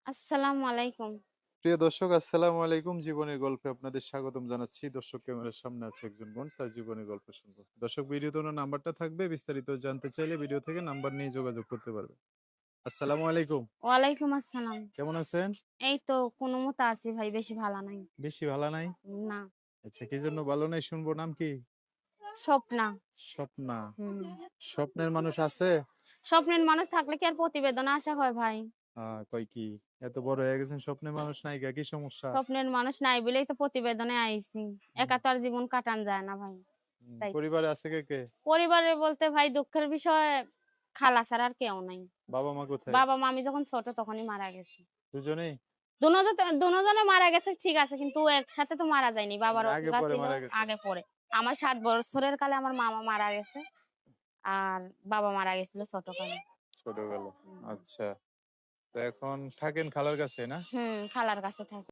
আসসালামু আলাইকুম। প্রিয় দর্শক, আসসালামু আলাইকুম। জীবনের গল্পে আপনাদের স্বাগতম জানাচ্ছি। দর্শক, ক্যামেরার সামনে আছে একজন বোন, তার জীবনের গল্প শুনবো। দর্শক, ভিডিওতে ওনার নাম্বারটা থাকবে, বিস্তারিত জানতে চাইলে ভিডিও থেকে নাম্বার নিয়ে যোগাযোগ করতে পারবে। আসসালামু আলাইকুম। ওয়ালাইকুম আসসালাম। কেমন আছেন? এই তো কোনমতে আছি ভাই, বেশি ভালো নাই। বেশি ভালো নাই? না, আচ্ছা, কি জন্য ভালো নাই শুনবো। নাম কি? স্বপ্না। স্বপ্না। হুম। স্বপ্নের মানুষ আছে? স্বপ্নের মানুষ থাকলে কি আর প্রতিবেদন আসা হয় ভাই? কয় কি? এত বড় হয়ে গেছেন, স্বপ্নের মানুষ নাই গা, কি সমস্যা? স্বপ্নের মানুষ নাই বলেই তো প্রতিবেদনে আইছি। হুম, একা তো আর জীবন কাটান যায় না ভাই। তাই পরিবারে আছে কে কে? পরিবারে বলতে ভাই দুঃখের বিষয় খালা ছাড়া আর কেউ নাই। বাবা মা কোথায়? বাবা মা আমি যখন ছোট তখনই মারা গেছে। দুজনেই? দুজনে মারা গেছে ঠিক আছে, কিন্তু একসাথে তো মারা যায়নি। বাবার আগে অজ্ঞাত পরে ছিল মারা গেছে? আগে পরে। আমার ৭ বছরের কালে আমার মামা মারা গেছে। আর বাবা মারা গেছিল ছোটকালে। ছোটবেলা। হুম। আচ্ছা। তো এখন থাকেন খালার কাছে, না? খালার কাছে থাকি।